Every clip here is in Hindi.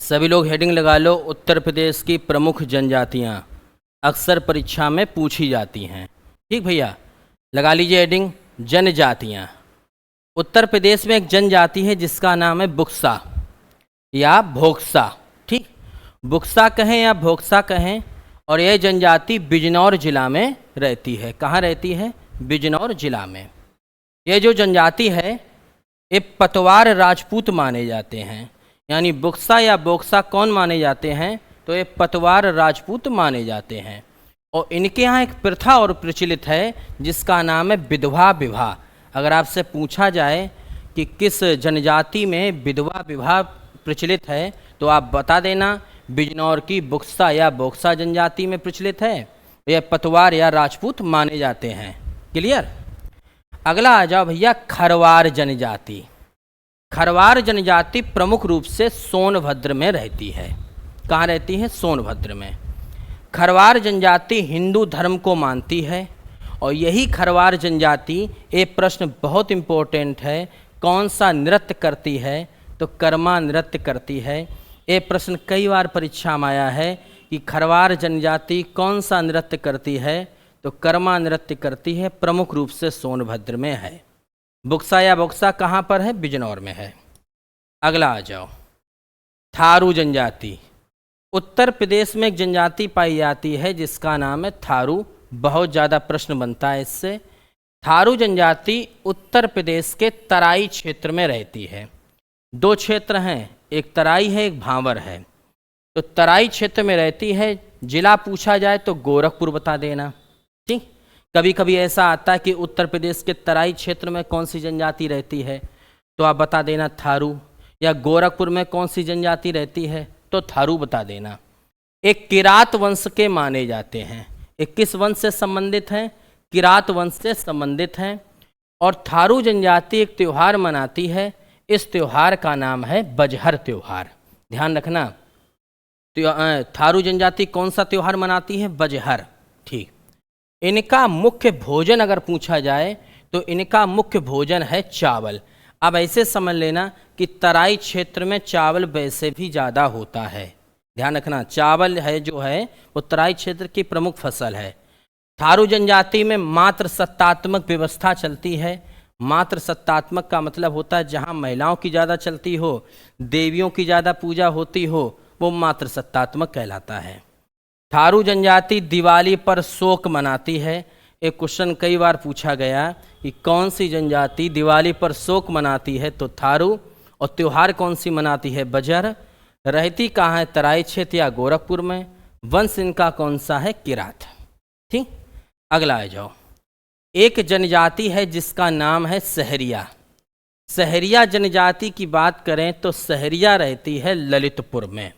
सभी लोग हेडिंग लगा लो, उत्तर प्रदेश की प्रमुख जनजातियाँ अक्सर परीक्षा में पूछी जाती हैं। ठीक भैया, लगा लीजिए हेडिंग जनजातियाँ। उत्तर प्रदेश में एक जनजाति है जिसका नाम है बुक्सा या भोक्सा। ठीक, बुक्सा कहें या भोक्सा कहें, और यह जनजाति बिजनौर जिला में रहती है। कहाँ रहती है? बिजनौर जिला में। यह जो जनजाति है ये पतवार राजपूत माने जाते हैं। यानी बुक्सा या बोक्सा कौन माने जाते हैं? तो ये पतवार राजपूत माने जाते हैं। और इनके यहाँ एक प्रथा और प्रचलित है जिसका नाम है विधवा विवाह। अगर आपसे पूछा जाए कि किस जनजाति में विधवा विवाह प्रचलित है तो आप बता देना बिजनौर की बुक्सा या बोक्सा जनजाति में प्रचलित है। यह पतवार या राजपूत माने जाते हैं। क्लियर? अगला आ जाओ भैया, खरवार जनजाति। खरवार जनजाति प्रमुख रूप से सोनभद्र में रहती है। कहाँ रहती है? सोनभद्र में। खरवार जनजाति हिंदू धर्म को मानती है और यही खरवार जनजाति, ये प्रश्न बहुत इम्पोर्टेंट है, कौन सा नृत्य करती है? तो कर्मा नृत्य करती है। ये प्रश्न कई बार परीक्षा में आया है कि खरवार जनजाति कौन सा नृत्य करती है? तो कर्मा नृत्य करती है, प्रमुख रूप से सोनभद्र में है। बुक्सा या बोक्सा कहाँ पर है? बिजनौर में है। अगला आ जाओ, थारू जनजाति। उत्तर प्रदेश में एक जनजाति पाई जाती है जिसका नाम है थारू। बहुत ज़्यादा प्रश्न बनता है इससे। थारू जनजाति उत्तर प्रदेश के तराई क्षेत्र में रहती है। दो क्षेत्र हैं, एक तराई है, एक भांवर है। तो तराई क्षेत्र में रहती है। जिला पूछा जाए तो गोरखपुर बता देना। ठीक, कभी कभी ऐसा आता है कि उत्तर प्रदेश के तराई क्षेत्र में कौन सी जनजाति रहती है तो आप बता देना थारू, या गोरखपुर में कौन सी जनजाति रहती है तो थारू बता देना। एक किरात वंश के माने जाते हैं। एक किस वंश से संबंधित हैं? किरात वंश से संबंधित हैं। और थारू जनजाति एक त्यौहार मनाती है। इस त्यौहार का नाम है बजहर त्यौहार। ध्यान रखना, थारू जनजाति कौन सा त्यौहार मनाती है? बजहर। ठीक, इनका मुख्य भोजन अगर पूछा जाए तो इनका मुख्य भोजन है चावल। अब ऐसे समझ लेना कि तराई क्षेत्र में चावल वैसे भी ज़्यादा होता है। ध्यान रखना, चावल है जो है वो तराई क्षेत्र की प्रमुख फसल है। थारू जनजाति में मात्र सत्तात्मक व्यवस्था चलती है। मात्र सत्तात्मक का मतलब होता है जहाँ महिलाओं की ज़्यादा चलती हो, देवियों की ज़्यादा पूजा होती हो, वो मात्र सत्तात्मक कहलाता है। थारू जनजाति दिवाली पर शोक मनाती है। एक क्वेश्चन कई बार पूछा गया कि कौन सी जनजाति दिवाली पर शोक मनाती है तो थारू, और त्यौहार कौन सी मनाती है? बजर। रहती कहाँ है? तराई क्षेत्र या गोरखपुर में। वंश इनका कौन सा है? किरात। ठीक, अगला आ जाओ, एक जनजाति है जिसका नाम है सहरिया। सहरिया जनजाति की बात करें तो सहरिया रहती है ललितपुर में।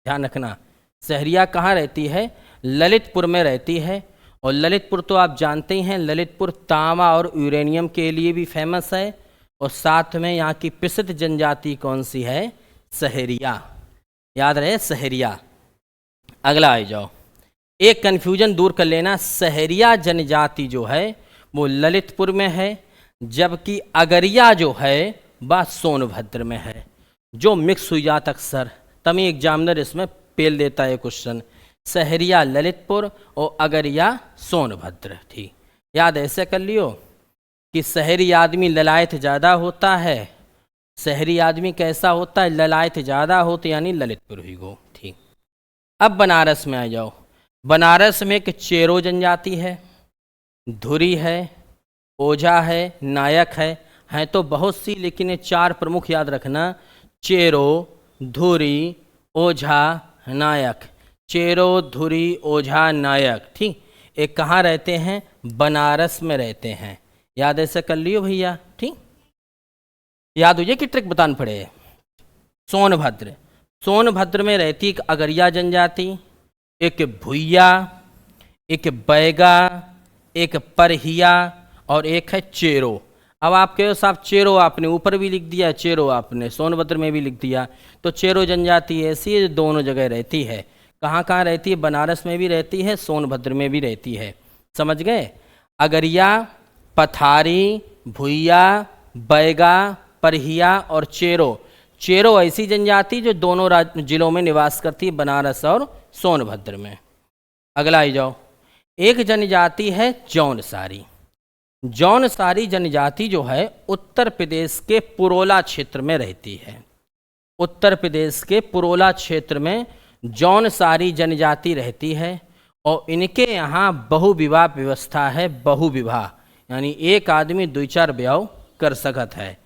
ध्यान रखना, सहरिया कहाँ रहती है? ललितपुर में रहती है। और ललितपुर तो आप जानते ही हैं, ललितपुर तांबा और यूरेनियम के लिए भी फेमस है। और साथ में यहाँ की प्रसिद्ध जनजाति कौन सी है? सहरिया। याद रहे, सहरिया। अगला आ जाओ, एक कन्फ्यूजन दूर कर लेना, सहरिया जनजाति जो है वो ललितपुर में है, जबकि अगरिया जो है वह सोनभद्र में है। जो मिक्स हुई जाता अक्सर, तभी एग्जामिनर इसमें पेल देता है क्वेश्चन। सहरिया ललितपुर और अगरिया सोनभद्र। ठीक, याद ऐसे कर लियो कि शहरी आदमी ललायत ज़्यादा होता है। शहरी आदमी कैसा होता है? ललायत ज़्यादा होते, यानी ललितपुर ही गो। ठीक, अब बनारस में आ जाओ। बनारस में एक चेरो जनजाति है, धुरी है, ओझा है, नायक है। हैं तो बहुत सी, लेकिन ये चार प्रमुख याद रखना, चेरो, धुरी, ओझा, नायक। चेरो, धुरी, ओझा, नायक। ठीक, ये कहाँ रहते हैं? बनारस में रहते हैं। याद ऐसे कर लियो भैया। ठीक, याद हो जाए कि ट्रिक बताना पड़े। सोनभद्र, सोनभद्र में रहती एक अगरिया जनजाति, एक भुइया, एक बैगा, एक परहिया और एक है चेरो। अब आप कहो साहब चेरो आपने ऊपर भी लिख दिया, चेरो आपने सोनभद्र में भी लिख दिया, तो चेरो जनजाति ऐसी है जो दोनों जगह रहती है। कहाँ कहाँ रहती है? बनारस में भी रहती है, सोनभद्र में भी रहती है। समझ गए? अगरिया, पथारी, भुइया, बैगा, परहिया और चेरो, चेरो ऐसी जनजाति जो दोनों जिलों में निवास करती है, बनारस और सोनभद्र में। अगला आ जाओ, एक जनजाति है जौनसारी। जौनसारी जनजाति जो है उत्तर प्रदेश के पुरोला क्षेत्र में रहती है। उत्तर प्रदेश के पुरोला क्षेत्र में जौनसारी जनजाति रहती है और इनके यहाँ बहुविवाह व्यवस्था है। बहुविवाह यानी एक आदमी 2-4 ब्याह कर सकत है।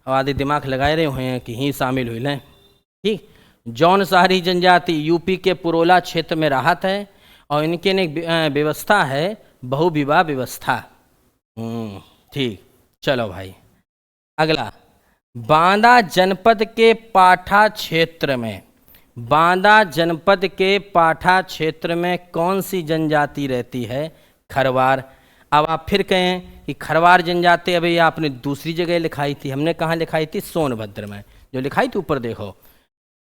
अब आधे दिमाग लगाए रहे हुए हैं कि ही शामिल हुई लें। ठीक, जौनसारी जनजाति यूपी के पुरोला क्षेत्र में राहत है और इनके ने व्यवस्था है बहुविवाह व्यवस्था। ठीक, चलो भाई अगला, बांदा जनपद के पाठा क्षेत्र में, बांदा जनपद के पाठा क्षेत्र में कौन सी जनजाति रहती है? खरवार। अब आप फिर कहें कि खरवार जनजाति अभी आपने दूसरी जगह लिखाई थी, हमने कहाँ लिखाई थी? सोनभद्र में। जो लिखाई थी ऊपर देखो,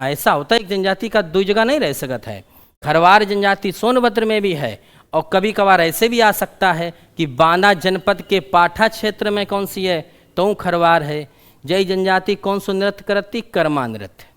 ऐसा होता है एक जनजाति का 2 जगह नहीं रह सकता है। खरवार जनजाति सोनभद्र में भी है और कभी कभार ऐसे भी आ सकता है कि बांदा जनपद के पाठा क्षेत्र में कौन सी है? तो खरवार है। जय जनजाति कौन सा नृत्य करती? कर्मा नृत्य।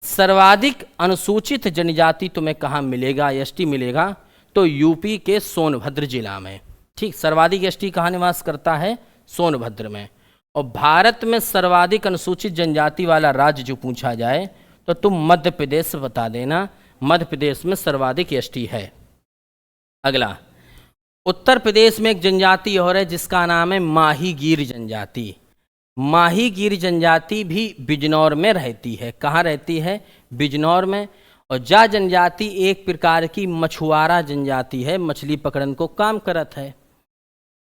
सर्वाधिक अनुसूचित जनजाति तुम्हें कहाँ मिलेगा? एसटी मिलेगा तो यूपी के सोनभद्र जिला में। ठीक, सर्वाधिक एसटी कहाँ निवास करता है? सोनभद्र में। और भारत में सर्वाधिक अनुसूचित जनजाति वाला राज्य जो पूछा जाए तो तुम मध्य प्रदेश बता देना। मध्य प्रदेश में सर्वाधिक एसटी है। अगला, उत्तर प्रदेश में एक जनजाति और है जिसका नाम है माहीगीर जनजाति। माहीगीर जनजाति भी बिजनौर में रहती है। कहाँ रहती है? बिजनौर में। और जा जनजाति एक प्रकार की मछुआरा जनजाति है, मछली पकड़न को काम करत है।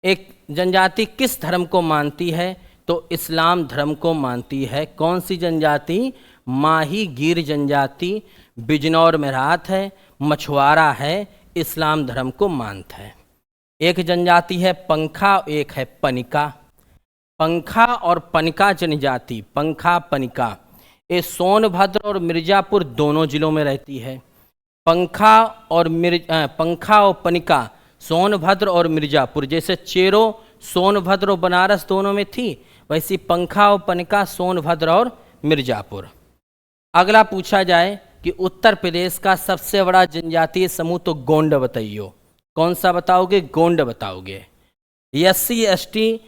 एक जनजाति किस धर्म को मानती है? तो इस्लाम धर्म को मानती है। कौन सी जनजाति? माहीगीर जनजाति बिजनौर में राहत है, मछुआरा है, इस्लाम धर्म को मानता है। एक जनजाति है पंखा, एक है पनिका। पंखा और पनिका जनजाति, पंखा पनिका, ये सोनभद्र और मिर्जापुर दोनों जिलों में रहती है। पंखा और पनिका सोनभद्र और मिर्जापुर, जैसे चेरो सोनभद्र और बनारस दोनों में थी, वैसी पंखा और पनिका सोनभद्र और मिर्जापुर। अगला पूछा जाए कि उत्तर प्रदेश का सबसे बड़ा जनजातीय समूह, तो गोंड बताइयो। कौन सा बताओगे? गोंड बताओगे। SC ST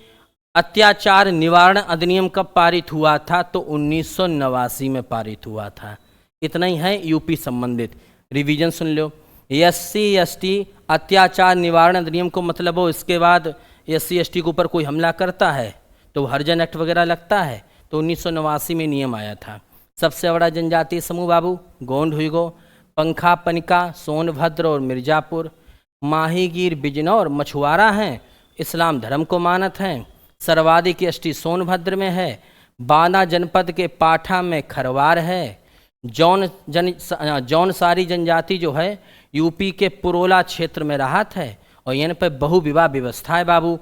अत्याचार निवारण अधिनियम कब पारित हुआ था? तो 1989 में पारित हुआ था। इतना ही है यूपी संबंधित, रिवीजन सुन लो। SC ST अत्याचार निवारण अधिनियम को मतलब हो इसके बाद SC ST के ऊपर कोई हमला करता है तो हरिजन एक्ट वगैरह लगता है, तो 1989 में नियम आया था। सबसे बड़ा जनजातीय समूह बाबू गोंड हुई गो, पंखा पनिका सोनभद्र और मिर्जापुर, माहीगीर बिजनौर मछुआरा हैं, इस्लाम धर्म को मानत हैं, सर्वाधिक एसटी सोनभद्र में है, बांदा जनपद के पाठा में खरवार है, जौनसारी जनजाति जो है यूपी के पुरोला क्षेत्र में राहत है और यहाँ पर बहुविवाह व्यवस्था है बाबू।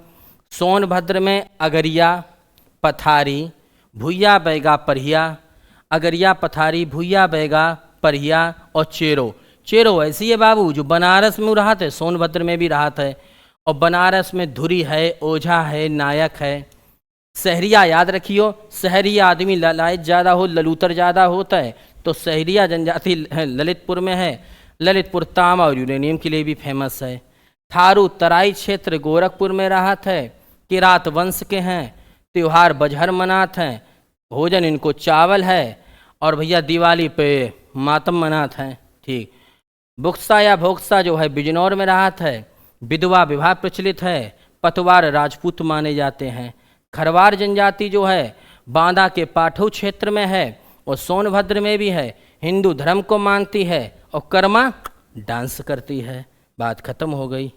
सोनभद्र में अगरिया पथारी भुइया बैगा परिया, अगरिया पथारी भुइया बैगा परिया और चेरो। चेरो ऐसी है बाबू जो बनारस में राहत है, सोनभद्र में भी राहत है, और बनारस में धुरी है, ओझा है, नायक है। सहरिया याद रखियो, शहरी आदमी लालायत ज़्यादा हो, ललूतर ज़्यादा होता है, तो सहरिया जनजाति ललितपुर में है। ललितपुर तांबा और यूरेनियम के लिए भी फेमस है। थारू तराई क्षेत्र गोरखपुर में राहत है, किरात वंश के हैं, त्योहार बजहर मनात हैं, भोजन इनको चावल है, और भैया दिवाली पे मातम मनात हैं। ठीक, बुक्सा या भोक्सा जो है बिजनौर में राहत है, विधवा विवाह प्रचलित है, पतवार राजपूत माने जाते हैं। खरवार जनजाति जो है बांदा के पाठू क्षेत्र में है और सोनभद्र में भी है, हिंदू धर्म को मानती है और कर्मा डांस करती है। बात खत्म हो गई।